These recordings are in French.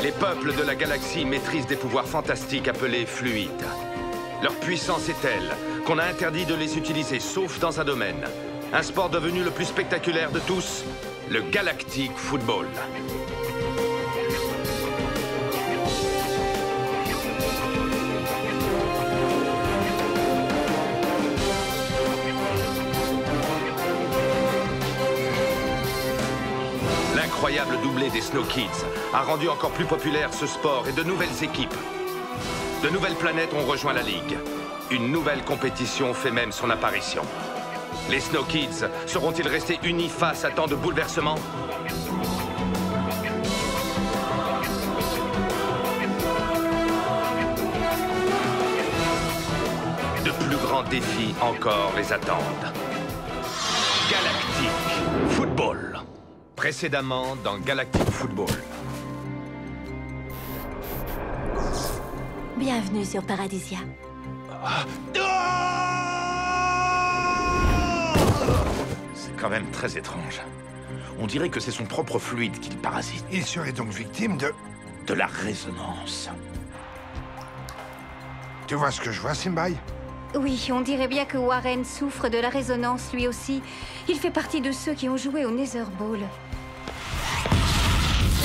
Les peuples de la galaxie maîtrisent des pouvoirs fantastiques appelés fluides. Leur puissance est telle qu'on a interdit de les utiliser, sauf dans un domaine. Un sport devenu le plus spectaculaire de tous, le Galactic Football. L'incroyable doublé des Snow Kids a rendu encore plus populaire ce sport et de nouvelles équipes. De nouvelles planètes ont rejoint la Ligue. Une nouvelle compétition fait même son apparition. Les Snow Kids seront-ils restés unis face à tant de bouleversements? De plus grands défis encore les attendent. Galactic Football. Précédemment dans Galactic Football. Bienvenue sur Paradisia. C'est quand même très étrange. On dirait que c'est son propre fluide qu'il parasite. Il serait donc victime de... De la résonance. Tu vois ce que je vois, Simbai? Oui, on dirait bien que Warren souffre de la résonance lui aussi. Il fait partie de ceux qui ont joué au Nether Ball.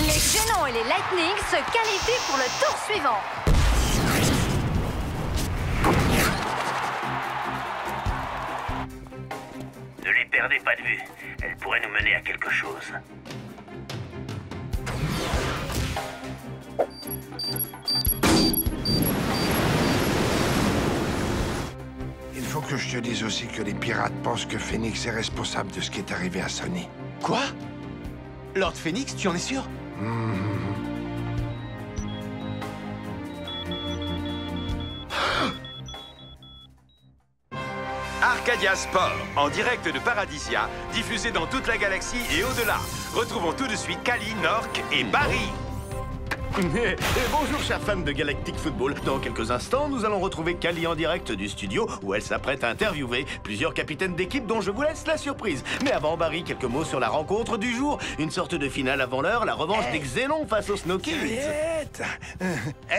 Les Xénons et les Lightning se qualifient pour le tour suivant. Ne les perdez pas de vue. Elle pourrait nous mener à quelque chose. Il faut que je te dise aussi que les pirates pensent que Phoenix est responsable de ce qui est arrivé à Sonny. Quoi? Lord Phoenix, tu en es sûr? Arcadia Sport, en direct de Paradisia, diffusé dans toute la galaxie et au-delà. Retrouvons tout de suite Kali, Nork et Barry. Et bonjour chers fans de Galactic Football. Dans quelques instants, nous allons retrouver Kali en direct du studio où elle s'apprête à interviewer plusieurs capitaines d'équipe dont je vous laisse la surprise. Mais avant Barry, quelques mots sur la rencontre du jour. Une sorte de finale avant l'heure, la revanche des Xénons face aux Snow Kids.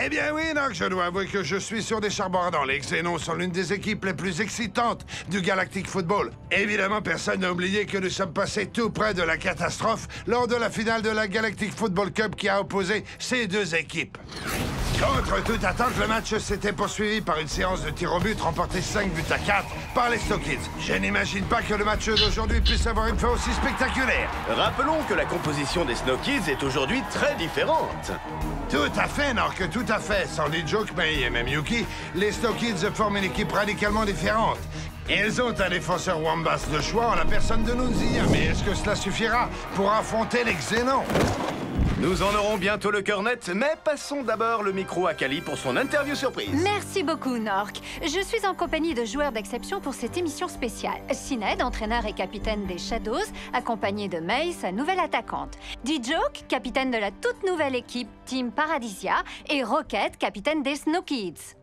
Eh bien oui, donc je dois avouer que je suis sur des charbons ardents. Les Xénons sont l'une des équipes les plus excitantes du Galactic Football. Évidemment, personne n'a oublié que nous sommes passés tout près de la catastrophe lors de la finale de la Galactic Football Cup qui a opposé ces deux équipes. Contre toute attente, le match s'était poursuivi par une séance de tir au but remportée 5 buts à 4 par les Snow Kids. Je n'imagine pas que le match d'aujourd'hui puisse avoir une fin aussi spectaculaire. Rappelons que la composition des Snow Kids est aujourd'hui très différente. Tout à fait, Nork, tout à fait. Sans les Joke, Mei et même Yuki, les Snow Kids forment une équipe radicalement différente. Ils ont un défenseur Wambas de choix en la personne de Nunzia, mais est-ce que cela suffira pour affronter les Xénons? Nous en aurons bientôt le cœur net, mais passons d'abord le micro à Kali pour son interview surprise. Merci beaucoup, Nork. Je suis en compagnie de joueurs d'exception pour cette émission spéciale. Sinéad, entraîneur et capitaine des Shadows, accompagné de Mei, sa nouvelle attaquante. D-Joke, capitaine de la toute nouvelle équipe Team Paradisia, et Rocket, capitaine des Snow Kids.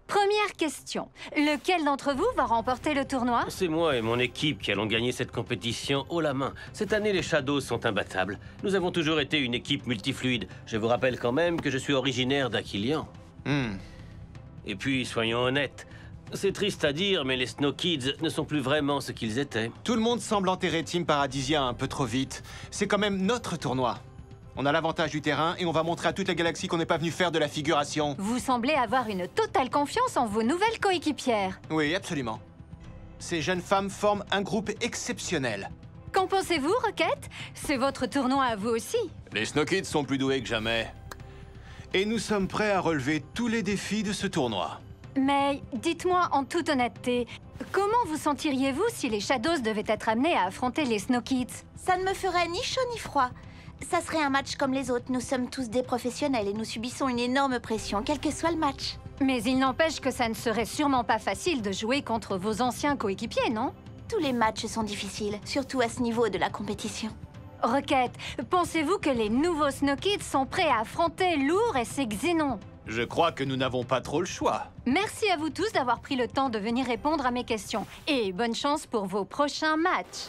Première question. Lequel d'entre vous va remporter le tournoi? C'est moi et mon équipe qui allons gagner cette compétition haut la main. Cette année, les Shadows sont imbattables. Nous avons toujours été une équipe multifluide. Je vous rappelle quand même que je suis originaire d'Aquilian. Et puis, soyons honnêtes. C'est triste à dire, mais les Snow Kids ne sont plus vraiment ce qu'ils étaient. Tout le monde semble enterrer Team Paradisia un peu trop vite. C'est quand même notre tournoi. On a l'avantage du terrain et on va montrer à toute la galaxie qu'on n'est pas venu faire de la figuration. Vous semblez avoir une totale confiance en vos nouvelles coéquipières. Oui, absolument. Ces jeunes femmes forment un groupe exceptionnel. Qu'en pensez-vous, Rocket? C'est votre tournoi à vous aussi. Les Snow Kids sont plus doués que jamais. Et nous sommes prêts à relever tous les défis de ce tournoi. Mais dites-moi en toute honnêteté, comment vous sentiriez-vous si les Shadows devaient être amenés à affronter les Snow Kids? Ça ne me ferait ni chaud ni froid. Ça serait un match comme les autres. Nous sommes tous des professionnels et nous subissons une énorme pression, quel que soit le match. Mais il n'empêche que ça ne serait sûrement pas facile de jouer contre vos anciens coéquipiers, non? Tous les matchs sont difficiles, surtout à ce niveau de la compétition. Rocket, pensez-vous que les nouveaux Snow Kids sont prêts à affronter Lourd et ses Xénons? Je crois que nous n'avons pas trop le choix. Merci à vous tous d'avoir pris le temps de venir répondre à mes questions. Et bonne chance pour vos prochains matchs.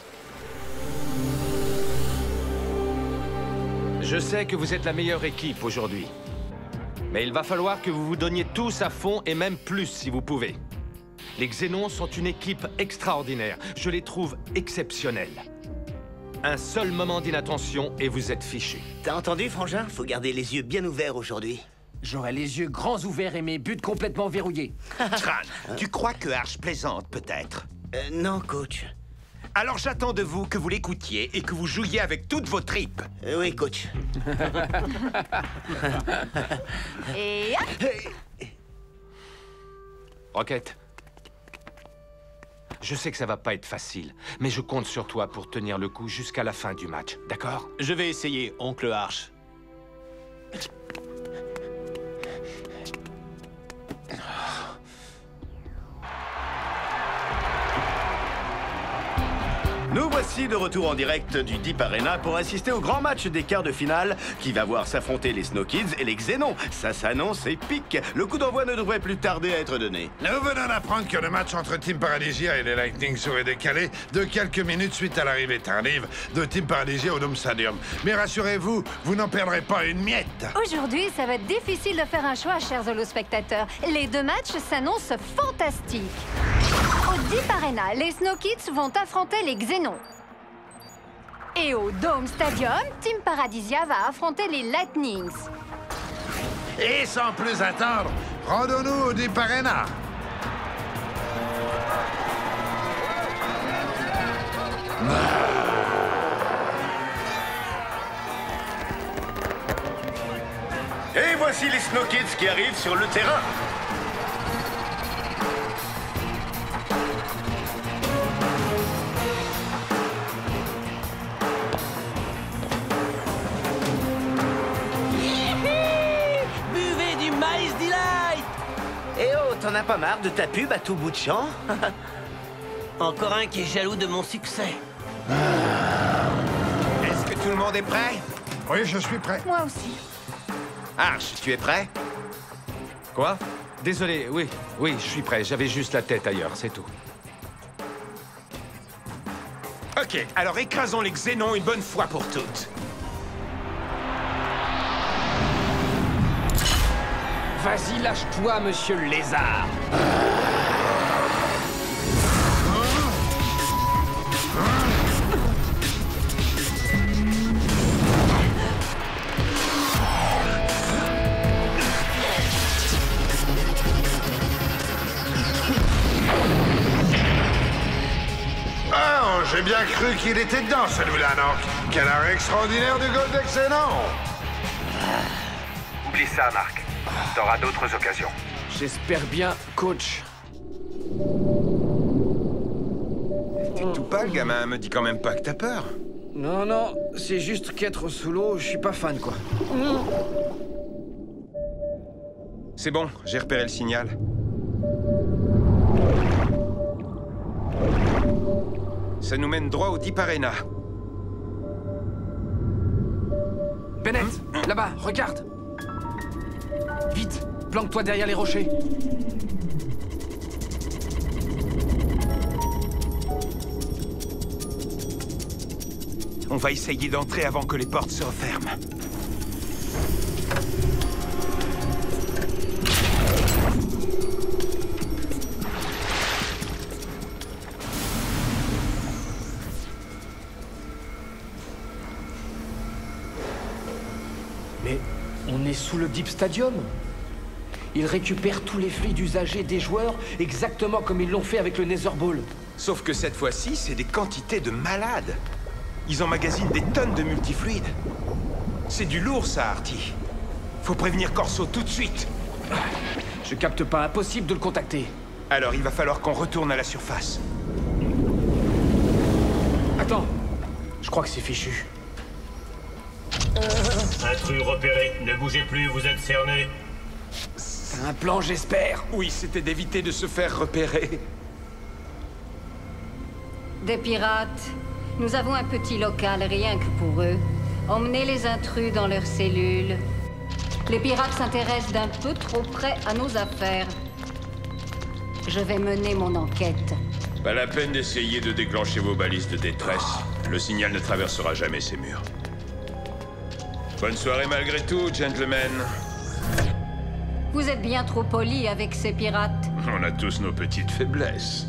Je sais que vous êtes la meilleure équipe aujourd'hui. Mais il va falloir que vous vous donniez tous à fond et même plus si vous pouvez. Les Xénons sont une équipe extraordinaire. Je les trouve exceptionnels. Un seul moment d'inattention et vous êtes fichus. T'as entendu, Frangin? Faut garder les yeux bien ouverts aujourd'hui. J'aurai les yeux grands ouverts et mes buts complètement verrouillés. Tran, tu crois que Arch plaisante, peut-être? Non, coach. Alors j'attends de vous que vous l'écoutiez et que vous jouiez avec toutes vos tripes. Oui, coach. Et Rocket. Je sais que ça va pas être facile, mais je compte sur toi pour tenir le coup jusqu'à la fin du match, d'accord? Je vais essayer, oncle Arch. Nous voici de retour en direct du Deep Arena pour assister au grand match des quarts de finale qui va voir s'affronter les Snow Kids et les Xénons. Ça s'annonce épique. Le coup d'envoi ne devrait plus tarder à être donné. Nous venons d'apprendre que le match entre Team Paradisia et les Lightning serait décalé de quelques minutes suite à l'arrivée tardive de Team Paradisia au Dome Stadium. Mais rassurez-vous, vous n'en perdrez pas une miette. Aujourd'hui, ça va être difficile de faire un choix, chers holospectateurs. Les deux matchs s'annoncent fantastiques. Au Deep Arena, les Snow Kids vont affronter les Xénons. Et au Dome Stadium, Team Paradisia va affronter les Lightnings. Et sans plus attendre, rendons-nous au Deep Arena. Et voici les Snow Kids qui arrivent sur le terrain. Buvez du Maïs Delight! Eh oh, t'en as pas marre de ta pub à tout bout de champ? Encore un qui est jaloux de mon succès. Est-ce que tout le monde est prêt? Oui, je suis prêt. Moi aussi. Arch, tu es prêt? Quoi? Désolé, oui, je suis prêt. J'avais juste la tête ailleurs, c'est tout. Ok, alors écrasons les Xénons une bonne fois pour toutes. Vas-y, lâche-toi, monsieur le lézard. Oh, j'ai bien cru qu'il était dedans, celui-là, Nork. Quel arrêt extraordinaire du goal des Xénons. Oublie ça, Marc. T'auras d'autres occasions. J'espère bien, coach. T'es tout pâle, gamin. Me dis quand même pas que t'as peur. Non, non, c'est juste qu'être sous l'eau, je suis pas fan, quoi. C'est bon, j'ai repéré le signal. Ça nous mène droit au Deep Arena. Bennett, là-bas, regarde. Vite, planque-toi derrière les rochers. On va essayer d'entrer avant que les portes se referment. Mais on est sous le Deep Stadium. Ils récupèrent tous les fluides usagés des joueurs exactement comme ils l'ont fait avec le Nether Ball. Sauf que cette fois-ci, c'est des quantités de malades. Ils emmagasinent des tonnes de multifluides. C'est du lourd, ça, Artie. Faut prévenir Corso tout de suite. Je capte pas, impossible de le contacter. Alors, il va falloir qu'on retourne à la surface. Attends, je crois que c'est fichu. Intrus repéré. Ne bougez plus, vous êtes cerné. C'est un plan, j'espère. Oui, c'était d'éviter de se faire repérer. Des pirates. Nous avons un petit local rien que pour eux. Emmenez les intrus dans leurs cellules. Les pirates s'intéressent d'un peu trop près à nos affaires. Je vais mener mon enquête. Pas la peine d'essayer de déclencher vos balises de détresse. Le signal ne traversera jamais ces murs. Bonne soirée malgré tout, gentlemen. Vous êtes bien trop poli avec ces pirates. On a tous nos petites faiblesses.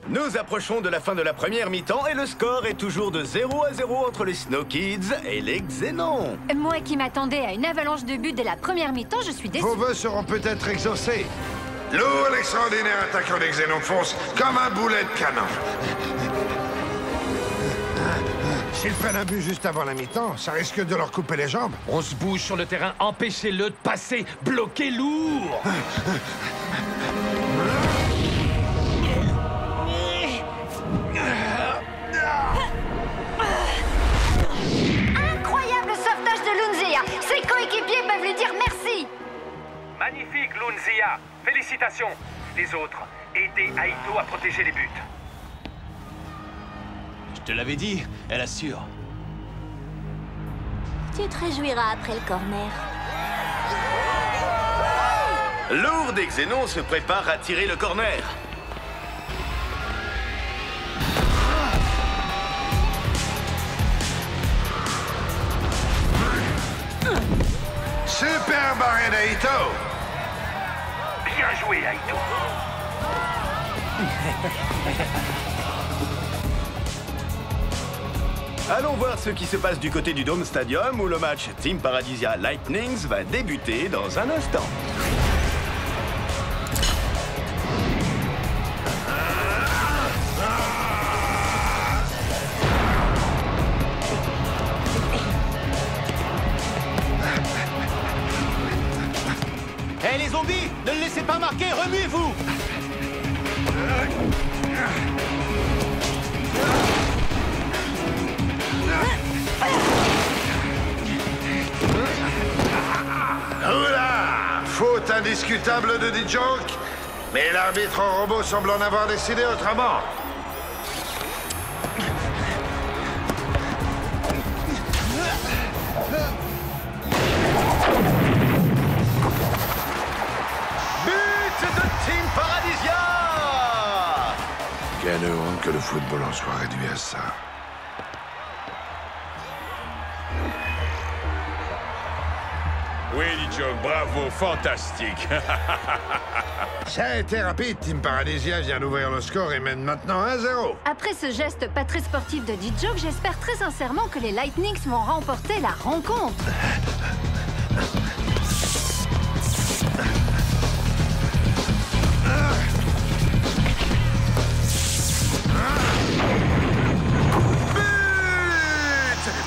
Nous approchons de la fin de la première mi-temps et le score est toujours de 0-0 entre les Snow Kids et les Xénons. Moi qui m'attendais à une avalanche de buts dès la première mi-temps, je suis déçu. Vos vœux seront peut-être exaucés. Lourd, l'extraordinaire attaquant des Xénons fonce comme un boulet de canon. S'ils prennent un but juste avant la mi-temps, ça risque de leur couper les jambes. On se bouge sur le terrain, empêchez-le de passer, bloquez lourd. Incroyable sauvetage de Lunzia. Ses coéquipiers peuvent lui dire merci. Magnifique, Lunzia. Félicitations. Les autres, aidez Aito à protéger les buts. Je te l'avais dit, elle assure. Tu te réjouiras après le corner. Lourd des Xénons se prépare à tirer le corner. Super barré d'Aito. Bien joué, Aito. Allons voir ce qui se passe du côté du Dome Stadium où le match Team Paradisia Lightnings va débuter dans un instant. Hé les zombies, ne le laissez pas marquer, remuez-vous. Oula! Faute indiscutable de Dijoke, mais l'arbitre en robot semble en avoir décidé autrement. But de Team Paradisia! Quelle honte que le football en soit réduit à ça. Oui, Dijoke, bravo, fantastique. Ça a été rapide. Team Paradisia vient d'ouvrir le score et mène maintenant 1-0. Après ce geste pas très sportif de Dijoke, j'espère très sincèrement que les Lightnings vont remporter la rencontre.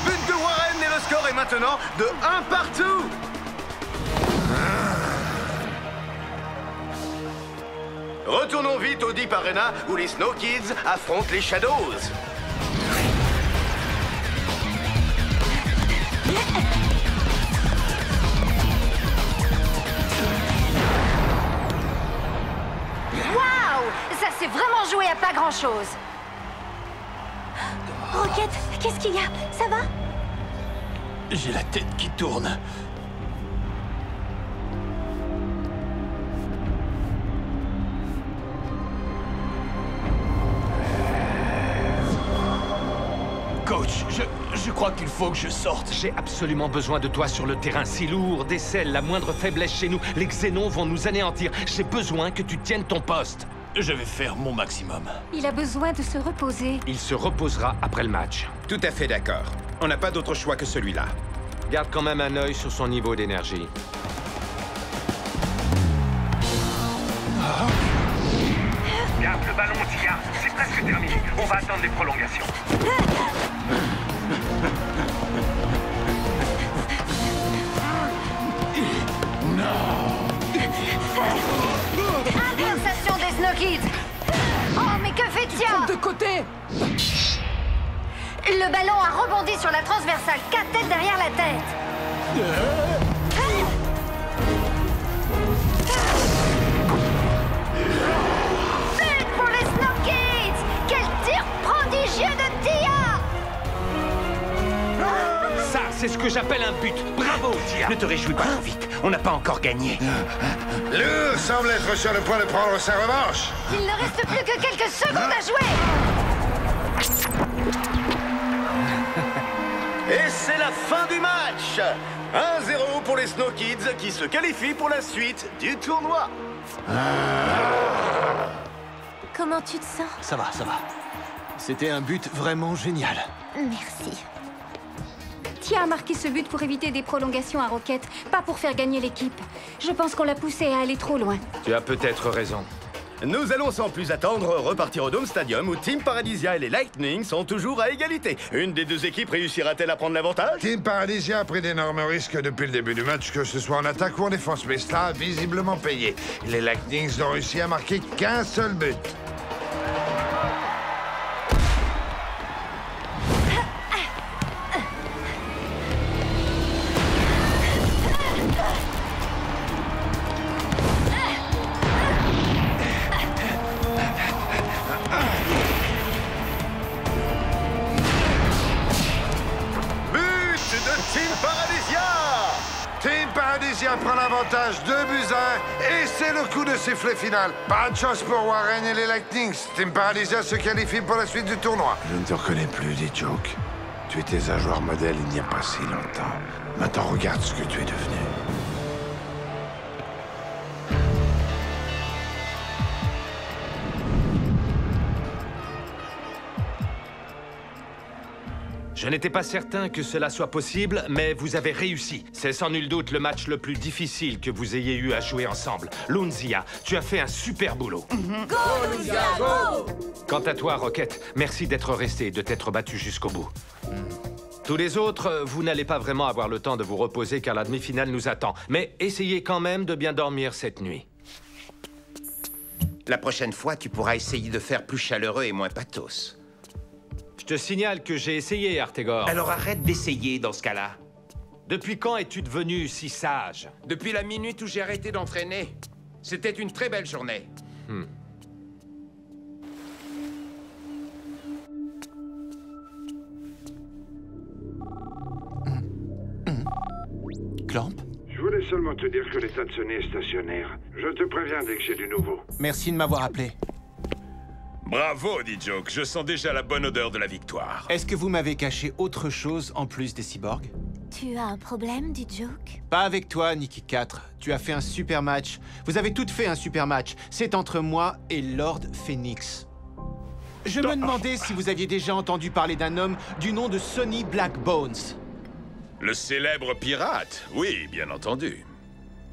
But de Warren et le score est maintenant de 1 partout. Retournons vite au Deep Arena où les Snow Kids affrontent les Shadows. Waouh! Ça s'est vraiment joué à pas grand-chose. Rocket, qu'est-ce qu'il y a? Ça va? J'ai la tête qui tourne. Coach, je crois qu'il faut que je sorte. J'ai absolument besoin de toi sur le terrain. Si Lourd décèle la moindre faiblesse chez nous, les Xénons vont nous anéantir. J'ai besoin que tu tiennes ton poste. Je vais faire mon maximum. Il a besoin de se reposer. Il se reposera après le match. Tout à fait d'accord. On n'a pas d'autre choix que celui-là. Garde quand même un œil sur son niveau d'énergie. Garde le ballon, Tia. C'est presque terminé. On va attendre les prolongations. Inversation des Snow Kids. Oh, mais que fait Tia? De côté! Le ballon a rebondi sur la transversale, 4 têtes derrière la tête. But pour les Snow Kids! Quel tir prodigieux de Tia! Ça, c'est ce que j'appelle un but. Bravo, Tia! Ne te réjouis pas trop vite. On n'a pas encore gagné. Lourd semble être sur le point de prendre sa revanche. Il ne reste plus que quelques secondes à jouer. fin du match. 1-0 pour les Snow Kids qui se qualifient pour la suite du tournoi. Comment tu te sens? Ça va, ça va. C'était un but vraiment génial. Merci. Tia a marqué ce but pour éviter des prolongations à Rocket, pas pour faire gagner l'équipe. Je pense qu'on l'a poussé à aller trop loin. Tu as peut-être raison. Nous allons sans plus attendre repartir au Dome Stadium où Team Paradisia et les Lightning sont toujours à égalité. Une des deux équipes réussira-t-elle à prendre l'avantage? Team Paradisia a pris d'énormes risques depuis le début du match, que ce soit en attaque ou en défense, mais cela a visiblement payé. Les Lightnings n'ont réussi à marquer qu'un seul but. Prend l'avantage, 2 buts à 1, et c'est le coup de sifflet final. Pas de chance pour Warren et les Lightnings. Team Paradisia se qualifie pour la suite du tournoi. Je ne te reconnais plus, D-Joke. Tu étais un joueur modèle il n'y a pas si longtemps. Maintenant, regarde ce que tu es devenu. Je n'étais pas certain que cela soit possible, mais vous avez réussi. C'est sans nul doute le match le plus difficile que vous ayez eu à jouer ensemble. Lunzia, tu as fait un super boulot. Go, Lunzia, go! Quant à toi, Rocket, merci d'être resté et de t'être battu jusqu'au bout. Tous les autres, vous n'allez pas vraiment avoir le temps de vous reposer car la demi-finale nous attend. Mais essayez quand même de bien dormir cette nuit. La prochaine fois, tu pourras essayer de faire plus chaleureux et moins pathos. Je te signale que j'ai essayé, Artegor. Alors arrête d'essayer dans ce cas-là. Depuis quand es-tu devenu si sage? Depuis la minute où j'ai arrêté d'entraîner. C'était une très belle journée. Clamp? Je voulais seulement te dire que l'état de Sonny est stationnaire. Je te préviens dès que j'ai du nouveau. Merci de m'avoir appelé. Bravo, D-Joke. Je sens déjà la bonne odeur de la victoire. Est-ce que vous m'avez caché autre chose en plus des cyborgs? Tu as un problème, D-Joke? Pas avec toi, Nikki 4. Tu as fait un super match. Vous avez toutes fait un super match. C'est entre moi et Lord Phoenix. Je me demandais si vous aviez déjà entendu parler d'un homme du nom de Sonny Blackbones. Le célèbre pirate? Oui, bien entendu.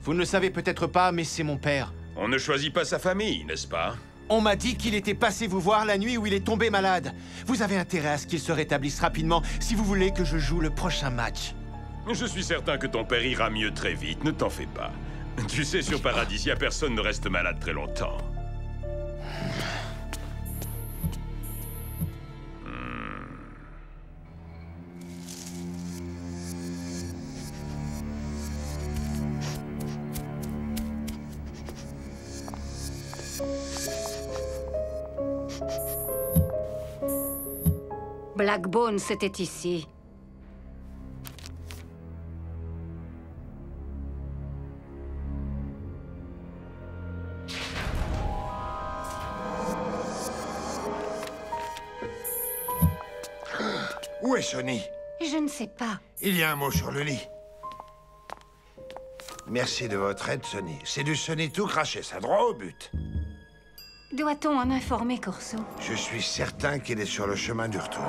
Vous ne le savez peut-être pas, mais c'est mon père. On ne choisit pas sa famille, n'est-ce pas? On m'a dit qu'il était passé vous voir la nuit où il est tombé malade. Vous avez intérêt à ce qu'il se rétablisse rapidement si vous voulez que je joue le prochain match. Je suis certain que ton père ira mieux très vite, ne t'en fais pas. Tu sais, sur Paradisia, personne ne reste malade très longtemps. Blackbone, c'était ici. Où est Sonny? Je ne sais pas. Il y a un mot sur le lit. Merci de votre aide, Sonny. C'est du Sonny tout craché, ça droit au but. Doit-on en informer, Corso? Je suis certain qu'il est sur le chemin du retour.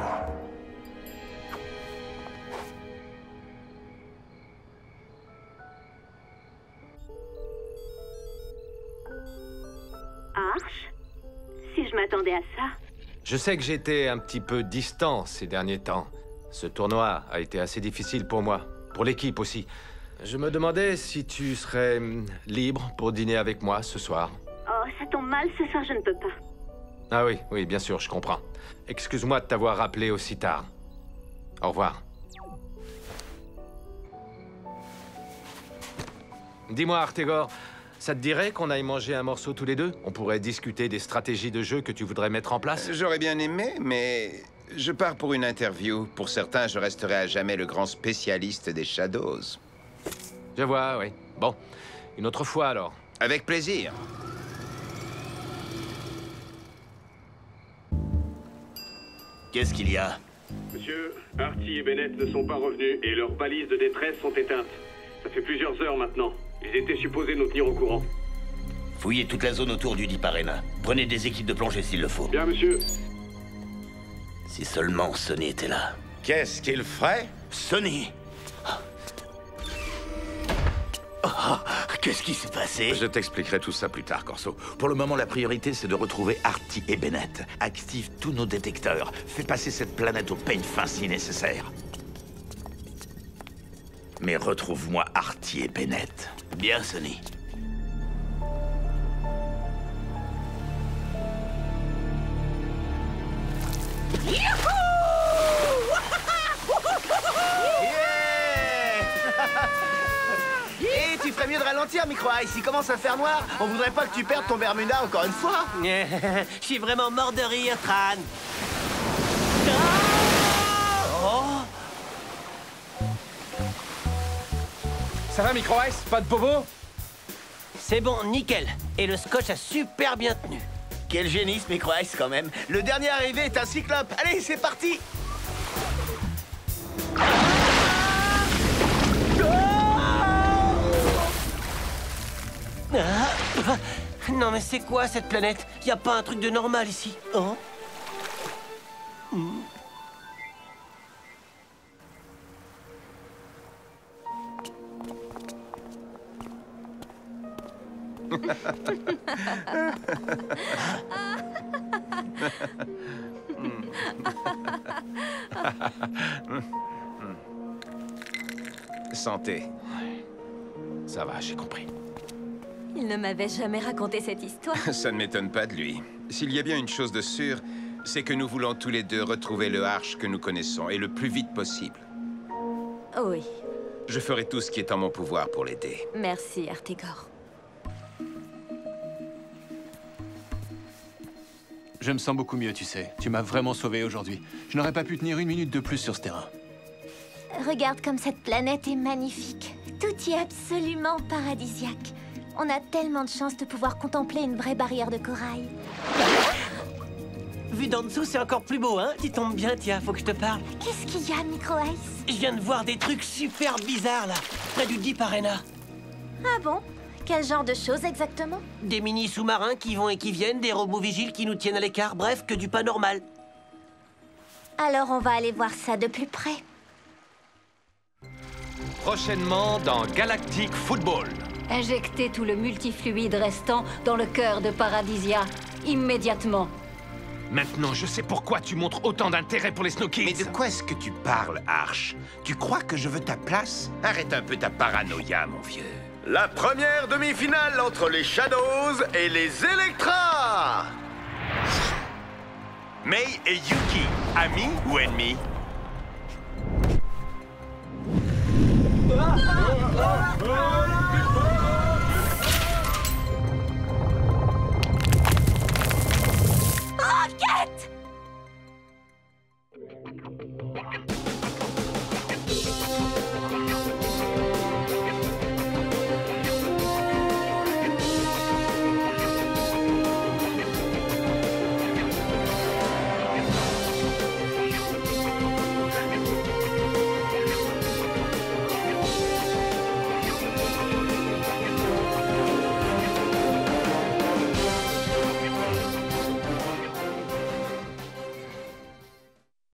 Arch? Si je m'attendais à ça. Je sais que j'étais un petit peu distant ces derniers temps. Ce tournoi a été assez difficile pour moi, pour l'équipe aussi. Je me demandais si tu serais libre pour dîner avec moi ce soir. Oh, ça tombe mal, ce soir je ne peux pas. Ah oui, oui, bien sûr, je comprends. Excuse-moi de t'avoir rappelé aussi tard. Au revoir. Dis-moi, Artegor, ça te dirait qu'on aille manger un morceau tous les deux? On pourrait discuter des stratégies de jeu que tu voudrais mettre en place? J'aurais bien aimé, mais je pars pour une interview. Pour certains, je resterai à jamais le grand spécialiste des Shadows. Je vois, oui. Bon, une autre fois alors. Avec plaisir. Qu'est-ce qu'il y a? Monsieur, Artie et Bennett ne sont pas revenus et leurs balises de détresse sont éteintes. Ça fait plusieurs heures maintenant. Ils étaient supposés nous tenir au courant. Fouillez toute la zone autour du Deep Arena. Prenez des équipes de plongée s'il le faut. Bien, monsieur. Si seulement Sonny était là. Qu'est-ce qu'il ferait? Sonny! Oh, qu'est-ce qui s'est passé? Je t'expliquerai tout ça plus tard, Corso. Pour le moment, la priorité, c'est de retrouver Artie et Bennett. Active tous nos détecteurs. Fais passer cette planète au peigne fin si nécessaire. Mais retrouve-moi Artie et Bennett. Bien, Sonny. Et tu ferais mieux de ralentir, Micro-Ice. Il commence à faire noir. On voudrait pas que tu perdes ton Bermuda encore une fois. Je suis vraiment mort de rire, Tran. Ça va, Micro-Ice? Pas de bobo? C'est bon, nickel. Et le scotch a super bien tenu. Quel génie, ce Micro-Ice, quand même. Le dernier arrivé est un cyclope. Allez, c'est parti. Non mais c'est quoi cette planète? Y a pas un truc de normal ici, hein? Santé. Ça va, j'ai compris. Il ne m'avait jamais raconté cette histoire. Ça ne m'étonne pas de lui. S'il y a bien une chose de sûre, c'est que nous voulons tous les deux retrouver le Arche que nous connaissons, et le plus vite possible. Oui, Je ferai tout ce qui est en mon pouvoir pour l'aider. merci Artigor. Je me sens beaucoup mieux, tu sais. Tu m'as vraiment sauvé aujourd'hui. Je n'aurais pas pu tenir une minute de plus sur ce terrain. Regarde comme cette planète est magnifique. Tout y est absolument paradisiaque. On a tellement de chance de pouvoir contempler une vraie barrière de corail. Vu d'en dessous, c'est encore plus beau, hein? Tu tombes bien, tiens, faut que je te parle. Qu'est-ce qu'il y a, Micro-Ice? Je viens de voir des trucs super bizarres, là, près du Deep Arena. Ah bon? Quel genre de choses exactement? Des mini-sous-marins qui vont et qui viennent, des robots vigiles qui nous tiennent à l'écart, bref, que du pas normal. Alors on va aller voir ça de plus près. Prochainement dans Galactic Football. Injectez tout le multifluide restant dans le cœur de Paradisia, immédiatement. Maintenant, je sais pourquoi tu montres autant d'intérêt pour les Snow Kids. Mais de quoi est-ce que tu parles, Arche? Tu crois que je veux ta place? Arrête un peu ta paranoïa, mon vieux. La première demi-finale entre les Shadows et les Electra. Mei et Yuki, amis ou ennemis?